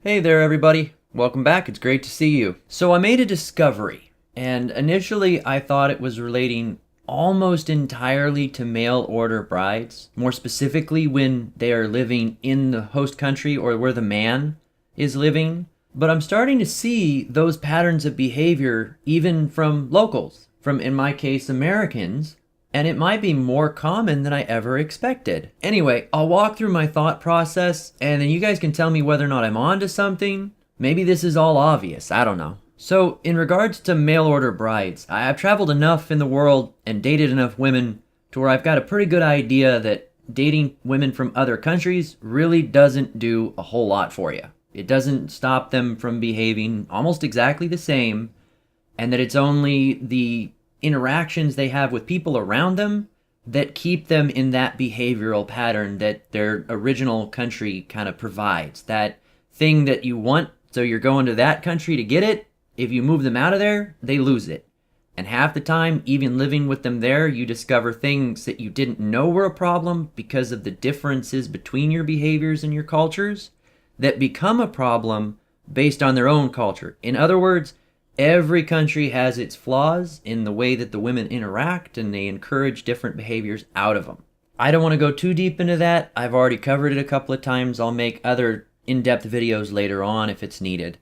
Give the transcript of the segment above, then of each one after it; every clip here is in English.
Hey there, everybody. Welcome back. It's great to see you. So I made a discovery, and initially I thought it was relating almost entirely to mail order brides, more specifically when they are living in the host country or where the man is living. But I'm starting to see those patterns of behavior even from locals, from, in my case, Americans, and it might be more common than I ever expected. Anyway, I'll walk through my thought process, and then you guys can tell me whether or not I'm onto something. Maybe this is all obvious, I don't know. So, in regards to mail order brides, I've traveled enough in the world and dated enough women to where I've got a pretty good idea that dating women from other countries really doesn't do a whole lot for you. It doesn't stop them from behaving almost exactly the same, and that it's only the interactions they have with people around them that keep them in that behavioral pattern that their original country kind of provides. That thing that you want, so you're going to that country to get it. If you move them out of there, they lose it. And half the time, even living with them there, you discover things that you didn't know were a problem because of the differences between your behaviors and your cultures that become a problem based on their own culture. In other words, every country has its flaws in the way that the women interact, and they encourage different behaviors out of them. I don't want to go too deep into that. I've already covered it a couple of times. I'll make other in-depth videos later on if it's needed.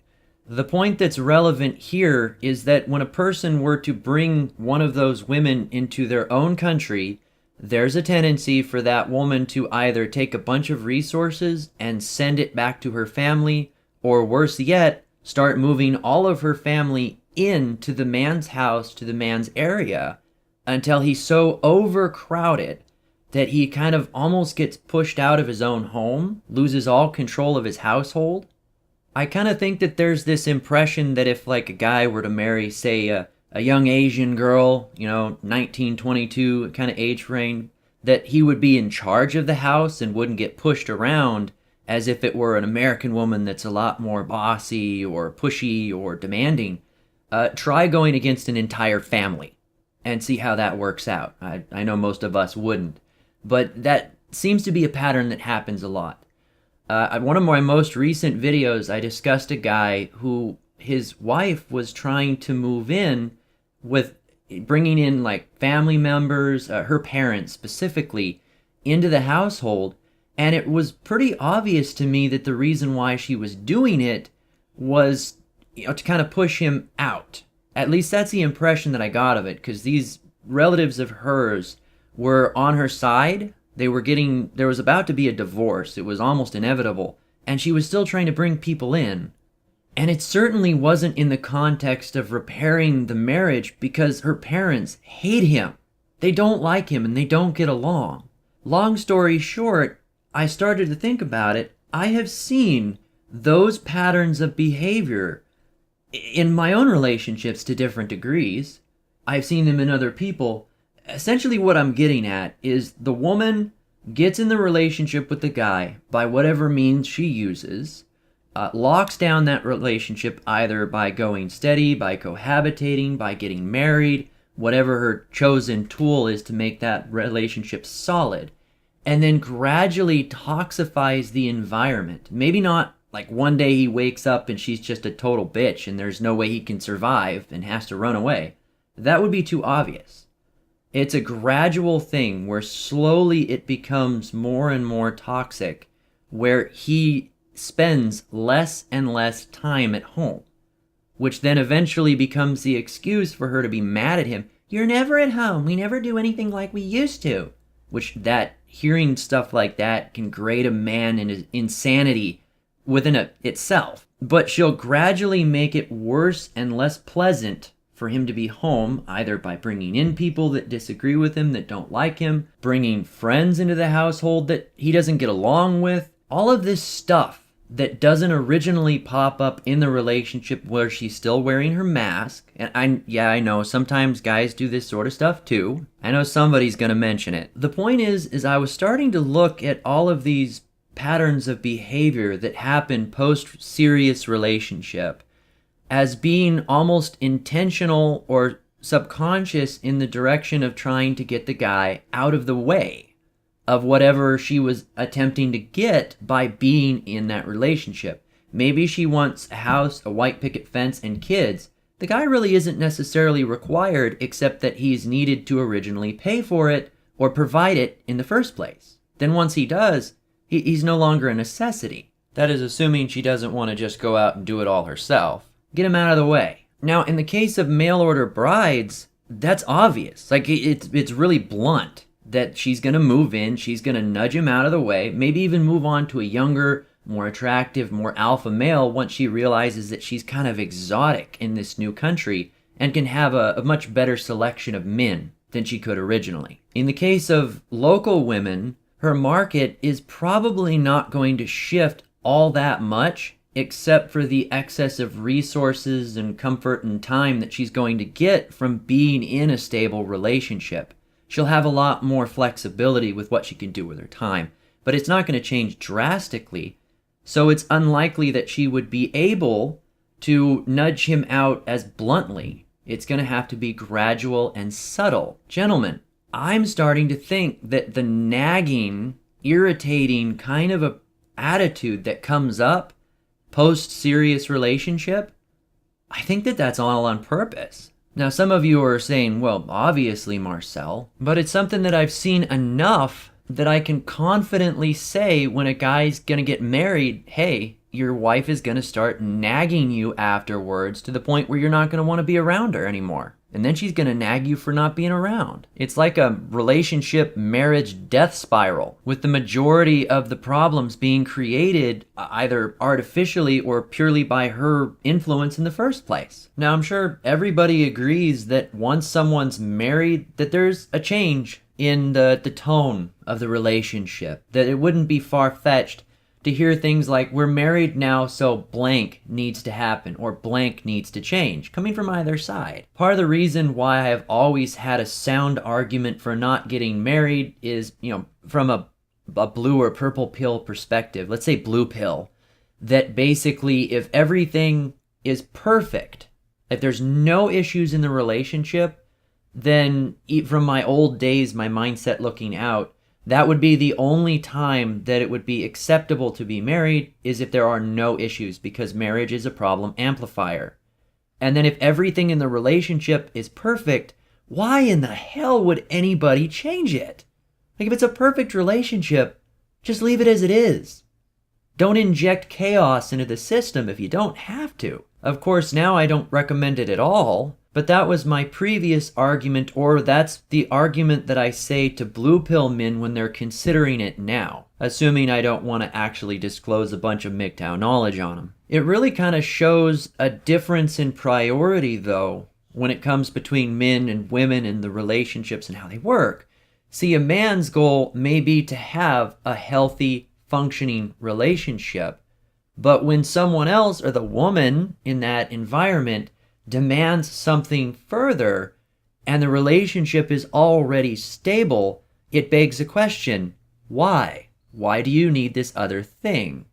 The point that's relevant here is that when a person were to bring one of those women into their own country, there's a tendency for that woman to either take a bunch of resources and send it back to her family, or worse yet, start moving all of her family into the man's house, to the man's area, until he's so overcrowded that he kind of almost gets pushed out of his own home, loses all control of his household. I kind of think that there's this impression that if like a guy were to marry, say, a young Asian girl, 19, 22 kind of age range, that he would be in charge of the house and wouldn't get pushed around as if it were an American woman that's a lot more bossy or pushy or demanding. Try going against an entire family and see how that works out. I know most of us wouldn't, but that seems to be a pattern that happens a lot. One of my most recent videos, I discussed a guy who his wife was trying to move in with bringing in like family members, her parents specifically, into the household. And it was pretty obvious to me that the reason why she was doing it was, to kind of push him out. At least that's the impression that I got of it, because these relatives of hers were on her side. There was about to be a divorce. It was almost inevitable. And she was still trying to bring people in. And it certainly wasn't in the context of repairing the marriage, because her parents hate him. They don't like him and they don't get along. Long story short, I started to think about it. I have seen those patterns of behavior in my own relationships to different degrees. I've seen them in other people. Essentially what I'm getting at is the woman gets in the relationship with the guy by whatever means she uses, locks down that relationship either by going steady, by cohabitating, by getting married, whatever her chosen tool is to make that relationship solid, and then gradually toxifies the environment. Maybe not like one day he wakes up and she's just a total bitch and there's no way he can survive and has to run away. That would be too obvious. It's a gradual thing where slowly it becomes more and more toxic, where he spends less and less time at home, which then eventually becomes the excuse for her to be mad at him. You're never at home. We never do anything like we used to. Which hearing stuff like that can grate a man in his insanity within itself. But she'll gradually make it worse and less pleasant for him to be home, either by bringing in people that disagree with him, that don't like him, bringing friends into the household that he doesn't get along with. All of this stuff that doesn't originally pop up in the relationship where she's still wearing her mask. And I know sometimes guys do this sort of stuff too. I know somebody's gonna mention it. The point is I was starting to look at all of these patterns of behavior that happen post-serious relationship as being almost intentional or subconscious in the direction of trying to get the guy out of the way of whatever she was attempting to get by being in that relationship. Maybe she wants a house, a white picket fence, and kids. The guy really isn't necessarily required, except that he's needed to originally pay for it or provide it in the first place. Then once he does, he's no longer a necessity. That is assuming she doesn't want to just go out and do it all herself. Get him out of the way. Now, in the case of mail order brides, that's obvious. Like, it's really blunt that she's going to move in, she's going to nudge him out of the way, maybe even move on to a younger, more attractive, more alpha male once she realizes that she's kind of exotic in this new country and can have a much better selection of men than she could originally. In the case of local women, her market is probably not going to shift all that much, except for the excess of resources and comfort and time that she's going to get from being in a stable relationship. She'll have a lot more flexibility with what she can do with her time, but it's not going to change drastically, so it's unlikely that she would be able to nudge him out as bluntly. It's going to have to be gradual and subtle. Gentlemen, I'm starting to think that the nagging, irritating kind of a attitude that comes up post-serious relationship, I think that that's all on purpose. Now, some of you are saying, well, obviously, Marcel, but it's something that I've seen enough that I can confidently say when a guy's gonna get married, hey, your wife is gonna start nagging you afterwards to the point where you're not gonna want to be around her anymore. And then she's going to nag you for not being around. It's like a relationship marriage death spiral, with the majority of the problems being created either artificially or purely by her influence in the first place. Now, I'm sure everybody agrees that once someone's married, that there's a change in the tone of the relationship, that it wouldn't be far-fetched to hear things like, we're married now, so blank needs to happen, or blank needs to change, coming from either side. Part of the reason why I have always had a sound argument for not getting married is, from a blue or purple pill perspective, let's say blue pill, that basically if everything is perfect, if there's no issues in the relationship, then from my old days, my mindset looking out, that would be the only time that it would be acceptable to be married, is if there are no issues, because marriage is a problem amplifier. And then if everything in the relationship is perfect, why in the hell would anybody change it? Like, if it's a perfect relationship, just leave it as it is. Don't inject chaos into the system if you don't have to. Of course, now I don't recommend it at all, but that was my previous argument, or that's the argument that I say to blue pill men when they're considering it now, assuming I don't want to actually disclose a bunch of MGTOW knowledge on them. It really kind of shows a difference in priority, though, when it comes between men and women and the relationships and how they work. See, a man's goal may be to have a healthy, functioning relationship, but when someone else, or the woman in that environment, demands something further, and the relationship is already stable, it begs the question, why? Why do you need this other thing?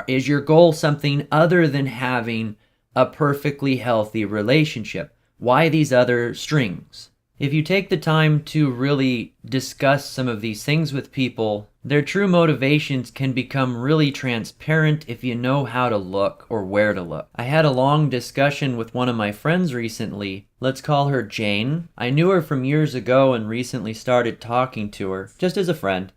Is your goal something other than having a perfectly healthy relationship? Why these other strings? If you take the time to really discuss some of these things with people, their true motivations can become really transparent if you know how to look or where to look. I had a long discussion with one of my friends recently. Let's call her Jane. I knew her from years ago and recently started talking to her, just as a friend.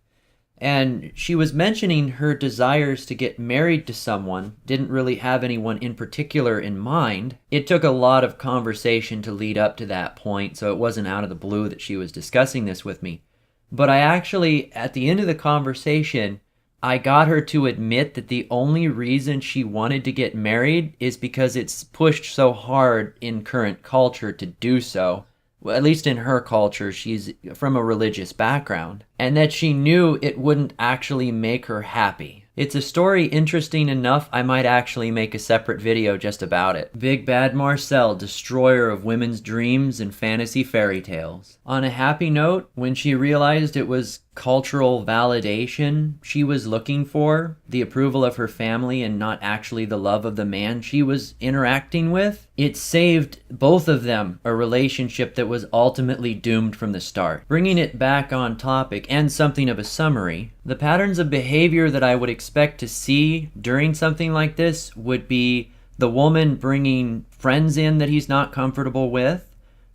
And she was mentioning her desires to get married to someone, didn't really have anyone in particular in mind. It took a lot of conversation to lead up to that point, so it wasn't out of the blue that she was discussing this with me. But I actually, at the end of the conversation, I got her to admit that the only reason she wanted to get married is because it's pushed so hard in current culture to do so. Well, at least in her culture, she's from a religious background, and that she knew it wouldn't actually make her happy. It's a story interesting enough, I might actually make a separate video just about it. Big Bad Marcel, destroyer of women's dreams and fantasy fairy tales. On a happy note, when she realized it was cultural validation she was looking for, the approval of her family and not actually the love of the man she was interacting with, it saved both of them a relationship that was ultimately doomed from the start. Bringing it back on topic and something of a summary, the patterns of behavior that I would expect to see during something like this would be the woman bringing friends in that he's not comfortable with,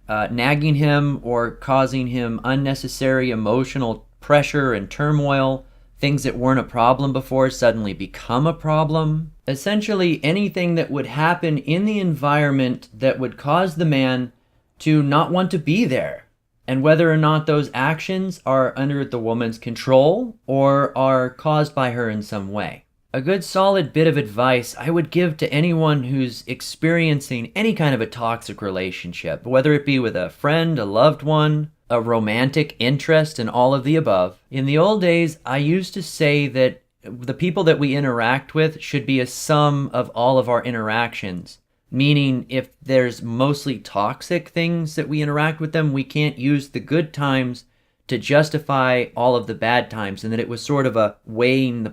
nagging him or causing him unnecessary emotional pressure and turmoil. Things that weren't a problem before suddenly become a problem. Essentially anything that would happen in the environment that would cause the man to not want to be there. And whether or not those actions are under the woman's control or are caused by her in some way. A good solid bit of advice I would give to anyone who's experiencing any kind of a toxic relationship, whether it be with a friend, a loved one, a romantic interest, and all of the above. In the old days, I used to say that the people that we interact with should be a sum of all of our interactions. Meaning, if there's mostly toxic things that we interact with them, we can't use the good times to justify all of the bad times, and that it was sort of a weighing the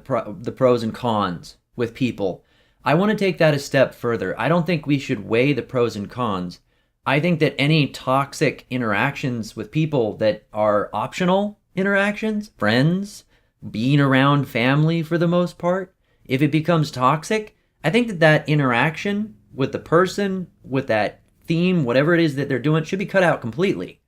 pros and cons with people. I want to take that a step further. I don't think we should weigh the pros and cons. I think that any toxic interactions with people that are optional interactions, friends, being around family for the most part, if it becomes toxic, I think that that interaction with the person, with that theme, whatever it is that they're doing, should be cut out completely.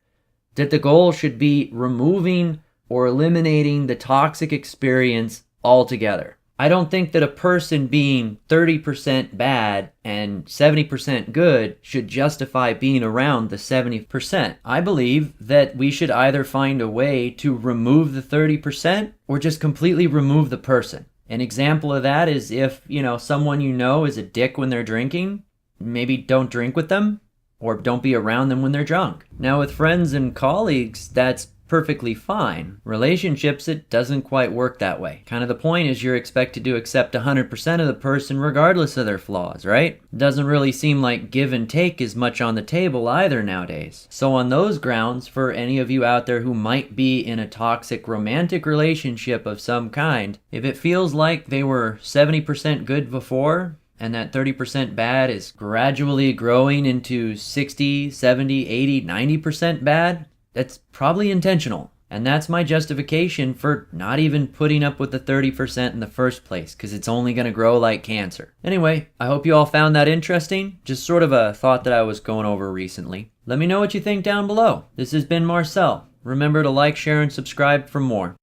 That the goal should be removing or eliminating the toxic experience altogether. I don't think that a person being 30% bad and 70% good should justify being around the 70%. I believe that we should either find a way to remove the 30% or just completely remove the person. An example of that is if, someone is a dick when they're drinking, maybe don't drink with them. Or don't be around them when they're drunk. Now with friends and colleagues, that's perfectly fine. Relationships, it doesn't quite work that way. Kind of the point is you're expected to accept 100% of the person regardless of their flaws, right? Doesn't really seem like give and take is much on the table either nowadays. So on those grounds, for any of you out there who might be in a toxic romantic relationship of some kind, if it feels like they were 70% good before, and that 30% bad is gradually growing into 60, 70, 80, 90% bad, that's probably intentional. And that's my justification for not even putting up with the 30% in the first place, because it's only going to grow like cancer. Anyway, I hope you all found that interesting. Just sort of a thought that I was going over recently. Let me know what you think down below. This has been Marcel. Remember to like, share, and subscribe for more.